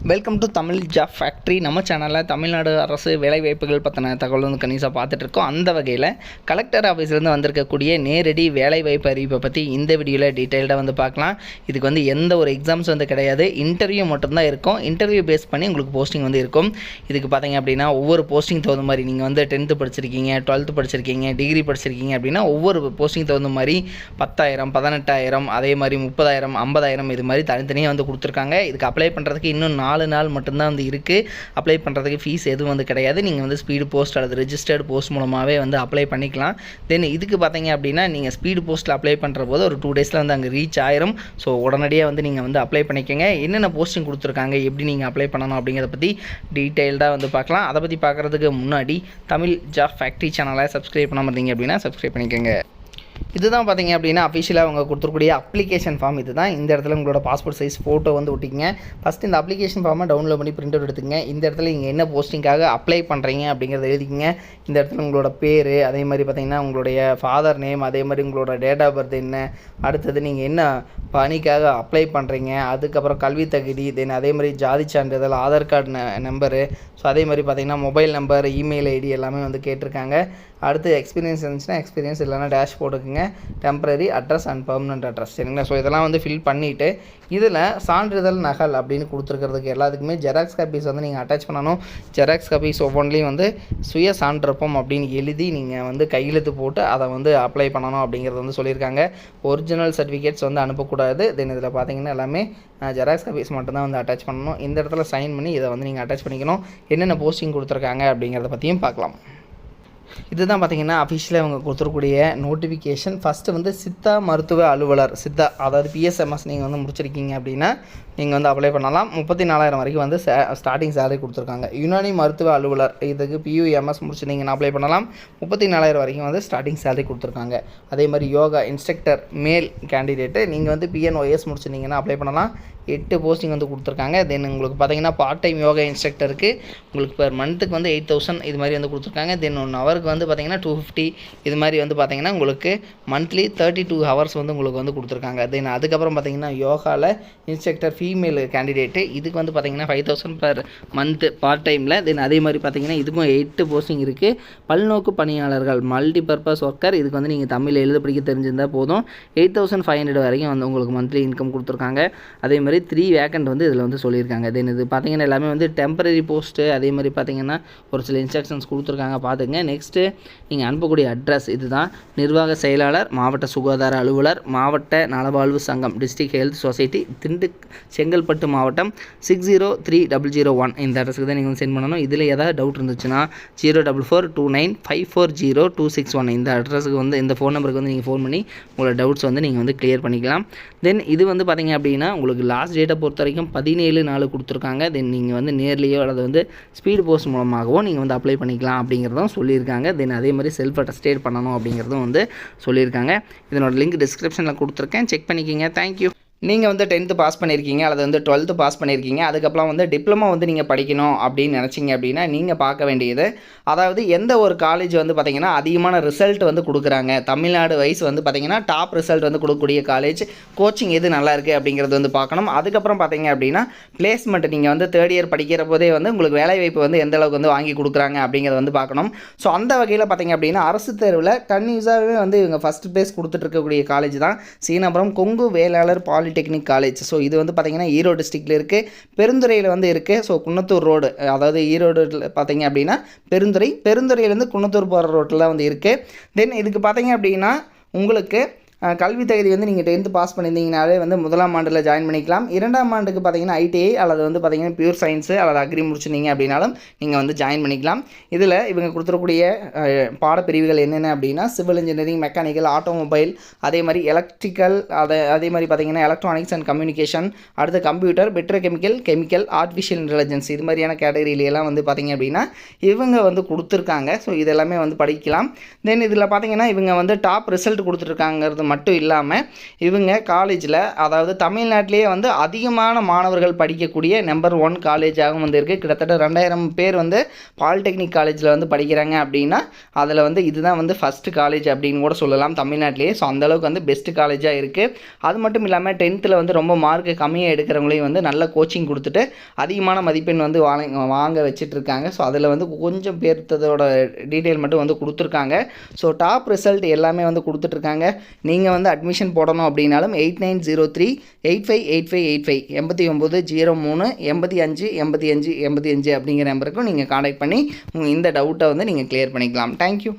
Welcome to Tamil job factory. நம்ம சேனலில் தமிழ்நாடு அரசு வேலைவாய்ப்புகள் பற்றின தகவல் வந்து கணிசாக பார்த்துட்ருக்கோம். அந்த வகையில் கலெக்டர் ஆஃபீஸ்லேருந்து வந்திருக்கக்கூடிய நேரடி வேலைவாய்ப்பு அறிவிப்பை பற்றி இந்த வீடியோவில் டீட்டெயில்டாக வந்து பார்க்கலாம். இதுக்கு வந்து எந்த ஒரு எக்ஸாம்ஸ் வந்து கிடையாது, இன்டர்வியூ மட்டும்தான் இருக்கும். இன்டர்வியூ பேஸ் பண்ணி உங்களுக்கு போஸ்டிங் வந்து இருக்கும். இதுக்கு பார்த்தீங்க அப்படின்னா ஒவ்வொரு போஸ்டிங் தகுந்த மாதிரி நீங்கள் வந்து 10th படிச்சிருக்கீங்க, 12th படிச்சிருக்கீங்க, டிகிரி படிச்சிருக்கீங்க அப்படின்னா ஒவ்வொரு போஸ்டிங் தகுந்த மாதிரி 10,000, 18,000, அதே மாதிரி 30,000, 50,000 இது மாதிரி தனித்தனியாக வந்து கொடுத்துருக்காங்க. இதுக்கு அப்ளை பண்ணுறதுக்கு இன்னும் 4 நாள் மட்டும்தான் வந்து இருக்குது. அப்ளை பண்ணுறதுக்கு ஃபீஸ் எதுவும் வந்து கிடையாது. நீங்கள் வந்து ஸ்பீடு போஸ்ட் அல்லது ரெஜிஸ்டர்டு போஸ்ட் மூலமாகவே வந்து அப்ளை பண்ணிக்கலாம். தென் இதுக்கு பார்த்தீங்க அப்படின்னா நீங்கள் ஸ்பீடு போஸ்ட்டில் அப்ளை பண்ணுற போது ஒரு 2 டேஸில் வந்து அங்கே ரீச் ஆயிரும். ஸோ உடனடியாக வந்து நீங்கள் வந்து அப்ளை பண்ணிக்கோங்க. என்னென்ன போஸ்டிங் கொடுத்துருக்காங்க, எப்படி நீங்கள் அப்ளை பண்ணணும் அப்படிங்கிறத பற்றி டீட்டெயில்டாக வந்து பார்க்கலாம். அதை பற்றி பார்க்குறதுக்கு முன்னாடி தமிழ் ஜாப் ஃபேக்ட்ரி சேனலை சப்ஸ்கிரைப் பண்ணாமல் இருந்தீங்க அப்படின்னா சப்ஸ்கிரைப் பண்ணிக்கோங்க. இதுதான் பார்த்தீங்க அப்படின்னா அஃபிஷியலாக அவங்க கொடுத்துருக்கூடிய அப்ளிகேஷன் ஃபார்ம். இது தான். இந்த இடத்துல உங்களோட பாஸ்போர்ட் சைஸ் ஃபோட்டோ வந்து ஒட்டிங்க. ஃபஸ்ட்டு இந்த அப்ளிகேஷன் ஃபார்மை டவுன்லோட் பண்ணி பிரிண்ட் அவுட் எடுத்துங்க. இந்த இடத்துல நீங்கள் என்ன போஸ்டிங்காக அப்ளை பண்ணுறீங்க அப்படிங்கிறத எழுதிக்கிங்க. இந்த இடத்துல உங்களோட பேர், அதே மாதிரி பார்த்தீங்கன்னா உங்களுடைய ஃபாதர் நேம், அதே மாதிரி உங்களோட டேட் ஆஃப் பர்த் என்ன, அடுத்தது நீங்கள் என்ன பணிக்காக அப்ளை பண்ணுறீங்க, அதுக்கப்புறம் கல்வி தகுதி, தென் அதே மாதிரி ஜாதி சான்றிதழ், ஆதார் கார்டு நம்பரு, ஸோ அதே மாதிரி பார்த்தீங்கன்னா மொபைல் நம்பர், இமெயில் ஐடி எல்லாமே வந்து கேட்டிருக்காங்க. அடுத்து எக்ஸ்பீரியன்ஸ் இருந்துச்சுன்னா எக்ஸ்பீரியன்ஸ், இல்லைனா டேஷ் போட்டுக்குங்க. Temporary address and permanent address, சரிங்களா? ஸோ இதெல்லாம் வந்து ஃபில் பண்ணிவிட்டு இதில் சான்றிதழ் நகல் அப்படின்னு கொடுத்துருக்கிறதுக்கு எல்லாத்துக்குமே ஜெராக்ஸ் காப்பீஸ் வந்து நீங்கள் அட்டாச் பண்ணணும். ஜெராக்ஸ் காப்பீஸ் ஒவ்வொன்றிலையும் வந்து சுய சான்றப்பம் அப்படின்னு எழுதி நீங்கள் வந்து கையெழுத்து போட்டு அதை வந்து அப்ளை பண்ணணும் அப்படிங்கிறது வந்து சொல்லியிருக்காங்க. ஒரிஜினல் சர்டிஃபிகேட்ஸ் வந்து அனுப்பக்கூடாது. தென் இதில் பார்த்தீங்கன்னா எல்லாமே ஜெராக்ஸ் காப்பீஸ் மட்டும்தான் வந்து அட்டாச் பண்ணணும். இந்த இடத்துல சைன் பண்ணி இதை வந்து நீங்கள் அட்டாச் பண்ணிக்கணும். என்னென்ன போஸ்டிங் கொடுத்துருக்காங்க அப்படிங்கிறத பற்றியும் பார்க்கலாம். இதுதான் பார்த்தீங்கன்னா அஃபிஷியலாக அவங்க கொடுத்துருக்கூடிய நோட்டிஃபிகேஷன். ஃபஸ்ட்டு வந்து சித்தா மருத்துவ அலுவலர், சித்தா அதாவது பிஎஸ்எம்எஸ் நீங்கள் வந்து முடிச்சிருக்கீங்க அப்படின்னா நீங்கள் வந்து அப்ளை பண்ணலாம். 34,000 வரைக்கும் வந்து ஸ்டார்டிங் சேலரி கொடுத்துருக்காங்க. யுனானி மருத்துவ அலுவலர், இதுக்கு பியூஎம்எஸ் முடிச்சிருந்தீங்கன்னா அப்ளை பண்ணலாம். 34,000 வரைக்கும் வந்து ஸ்டார்டிங் சேலரி கொடுத்துருக்காங்க. அதே மாதிரி யோகா இன்ஸ்ட்ரக்டர் மேல் கேண்டிடேட்டு நீங்கள் வந்து பிஎன்ஒஎஸ் முடிச்சிருந்தீங்கன்னா அப்ளை பண்ணலாம். 8 போஸ்டிங் வந்து கொடுத்துருக்காங்க. தென் உங்களுக்கு பார்த்தீங்கன்னா பார்ட் டைம் யோகா இன்ஸ்ட்ரக்டருக்கு உங்களுக்கு பெர் மந்த்துக்கு வந்து 8,000 இது மாதிரி வந்து கொடுத்துருக்காங்க. தென் 1 ஹவருக்கு வந்து பார்த்தீங்கன்னா 250 இது மாதிரி வந்து பார்த்தீங்கன்னா உங்களுக்கு மந்த்லி 32 ஹவர்ஸ் வந்து உங்களுக்கு வந்து கொடுத்துருக்காங்க. தென் அதுக்கப்புறம் பார்த்தீங்கன்னா யோகாவில் இன்ஸ்ட்ரக்டர் ஃபீமேல் கேண்டிடேட்டு இதுக்கு வந்து பார்த்தீங்கன்னா 5,000 பெர் மந்த்து பார்ட் டைமில். தென் அதே மாதிரி பார்த்தீங்கன்னா இதுக்கும் 8 போஸ்டிங் இருக்குது. பல்நோக்கு பணியாளர்கள் மல்டி பர்பஸ் ஒர்க்கர், இதுக்கு வந்து நீங்கள் தமிழ் எழுத படிக்க தெரிஞ்சிருந்தால் போதும். 8,500 வரைக்கும் வந்து உங்களுக்கு மந்த்லி இன்கம் கொடுத்துருக்காங்க. அதே மாதிரி 3 வேக்கண்ட் வந்து இதில் வந்து சொல்லியிருக்காங்க. தென் இது பார்த்தீங்கன்னா எல்லாமே வந்து டெம்பரரி போஸ்ட்டு. அதே மாதிரி பார்த்தீங்கன்னா ஒரு சில இன்ஸ்ட்ரக்ஷன்ஸ் கொடுத்துருக்காங்க, பார்த்துங்க. நெக்ஸ்ட்டு நீங்கள் அனுப்பக்கூடிய அட்ரஸ் இதுதான். நிர்வாக செயலாளர், மாவட்ட சுகாதார அலுவலர், மாவட்ட நலவாழ்வு சங்கம், டிஸ்ட்ரிக்ட் ஹெல்த் சொசைட்டி, செங்கல்பட்டு மாவட்டம் 603001 இந்த அட்ரஸுக்கு தான் நீங்கள் வந்து சென்ட் பண்ணணும். இதில் ஏதாவது டவுட் இருந்துச்சுன்னா 04429540261 இந்த அட்ரஸுக்கு வந்து இந்த ஃபோன் நம்பருக்கு வந்து நீங்கள் ஃபோன் பண்ணி உங்களோட டவுட்ஸ் வந்து நீங்கள் வந்து கிளியர் பண்ணிக்கலாம். தென் இது வந்து பார்த்தீங்க அப்படின்னா உங்களுக்கு லாஸ்ட் டேட்டை பொறுத்த வரைக்கும் 17/4 கொடுத்துருக்காங்க. தென் நீங்கள் வந்து நேர்லேயோ அல்லது வந்து ஸ்பீடு போஸ்ட் மூலமாகவோ நீங்கள் வந்து அப்ளை பண்ணிக்கலாம் அப்படிங்கிறதும் சொல்லியிருக்காங்க. தென் அதே மாதிரி செல்ஃப் அட்டஸ்டேட் பண்ணணும் அப்படிங்கிறதும் வந்து சொல்லியிருக்காங்க. இதனோட லிங்க் டிஸ்கிரிப்ஷனில் கொடுத்துருக்கேன், செக் பண்ணிக்கிங்க. தேங்க்யூ. நீங்கள் வந்து 10th பாஸ் பண்ணியிருக்கீங்க அல்லது வந்து 12th பாஸ் பண்ணியிருக்கீங்க, அதுக்கப்புறம் வந்து டிப்ளமோ வந்து நீங்கள் படிக்கணும் அப்படின்னு நினச்சிங்க அப்படின்னா நீங்கள் பார்க்க வேண்டியது, அதாவது எந்த ஒரு காலேஜ் வந்து பார்த்திங்கன்னா அதிகமான ரிசல்ட் வந்து கொடுக்குறாங்க, தமிழ்நாடு வைஸ் வந்து பார்த்திங்கன்னா டாப் ரிசல்ட் வந்து கொடுக்கக்கூடிய காலேஜ், கோச்சிங் எது நல்லா இருக்குது அப்படிங்கிறது வந்து பார்க்கணும். அதுக்கப்புறம் பார்த்திங்க அப்படின்னா பிளேஸ்மெண்ட், நீங்கள் வந்து 3rd இயர் படிக்கிற போதே வந்து உங்களுக்கு வேலைவாய்ப்பு வந்து எந்த அளவுக்கு வந்து வாங்கி கொடுக்குறாங்க அப்படிங்கிறத வந்து பார்க்கணும். ஸோ அந்த வகையில் பார்த்திங்க அப்படின்னா அரசு தேர்வில் கன்யூஸாகவே வந்து இவங்க ஃபஸ்ட் ப்ளேஸ் கொடுத்துட்ருக்கக்கூடிய காலேஜ் தான் Seenapuram Kongu Vellalar polytechnic college. So இது வந்து பார்த்திங்கன்னா ஈரோடு டிஸ்ட்ரிக்டில் இருக்குது, பெருந்துறையில் வந்து இருக்குது. ஸோ குன்னத்தூர் ரோடு, அதாவது ஈரோடு பார்த்திங்க அப்படின்னா பெருந்துறையிலேருந்து குன்னத்தூர் போகிற ரோட்டில் வந்து இருக்குது. தென் இதுக்கு பார்த்திங்க அப்படின்னா உங்களுக்கு கல்வி தகுதி வந்து நீங்கள் 10th பாஸ் பண்ணியிருந்தீங்கனாலே வந்து 1ஆம் ஆண்டில் ஜாயின் பண்ணிக்கலாம். 2ஆம் ஆண்டுக்கு பார்த்தீங்கன்னா ஐடிஐ அல்லது வந்து பார்த்தீங்கன்னா பியூர் சயின்ஸு அல்லது அக்ரி முடிச்சிருந்தீங்க அப்படின்னாலும் நீங்கள் வந்து ஜாயின் பண்ணிக்கலாம். இதில் இவங்க கொடுத்துருக்கூடிய பாடப்பிரிவுகள் என்னென்ன அப்படின்னா சிவில் இன்ஜினியரிங், மெக்கானிக்கல், ஆட்டோமொபைல், அதே மாதிரி எலக்ட்ரிக்கல், அதே மாதிரி பார்த்தீங்கன்னா எலக்ட்ரானிக்ஸ் அண்ட் கம்யூனிகேஷன், அடுத்து கம்ப்யூட்டர், பெட்ரோகெமிக்கல், ஆர்டிஃபிஷியல் இன்டெலிஜென்ஸ் இது மாதிரியான கேட்டகரியிலெல்லாம் வந்து பார்த்திங்க அப்படின்னா இவங்க வந்து கொடுத்துருக்காங்க. ஸோ இதெல்லாமே வந்து படிக்கலாம். தென் இதில் பார்த்தீங்கன்னா இவங்க வந்து டாப் ரிசல்ட் கொடுத்துருக்காங்கிறது மட்டும் இல்லாமல் இவங்க காலேஜில் அதாவது தமிழ்நாட்டிலேயே வந்து அதிகமான மாணவர்கள் படிக்கக்கூடிய நம்பர் 1 காலேஜாகவும் வந்து இருக்குது. கிட்டத்தட்ட 2000 பேர் வந்து பாலிடெக்னிக் காலேஜில் வந்து படிக்கிறாங்க அப்படின்னா அதில் வந்து இதுதான் வந்து ஃபஸ்ட்டு காலேஜ் அப்படின்னு கூட சொல்லலாம் தமிழ்நாட்டிலேயே. ஸோ அந்தளவுக்கு வந்து பெஸ்ட்டு காலேஜாக இருக்குது. அது மட்டும் இல்லாமல் 10th வந்து ரொம்ப மார்க்கு கம்மியாக எடுக்கிறவங்களையும் வந்து நல்ல கோச்சிங் கொடுத்துட்டு அதிகமான மதிப்பெண் வந்து வாங்க வச்சிட்ருக்காங்க. ஸோ அதில் வந்து கொஞ்சம் பேர்த்ததோட டீட்டெயில் மட்டும் வந்து கொடுத்துருக்காங்க. ஸோ டாப் ரிசல்ட் எல்லாமே வந்து கொடுத்துட்ருக்காங்க. நீங்கள் வந்து அட்மிஷன் போடணும் அப்படின்னாலும் 8903858585 8903 85 85 85 அப்படிங்கிற நம்பருக்கும் நீங்கள் காண்டாக்ட் பண்ணி இந்த டவுட்டை வந்து நீங்கள் கிளியர் பண்ணிக்கலாம். தேங்க்யூ.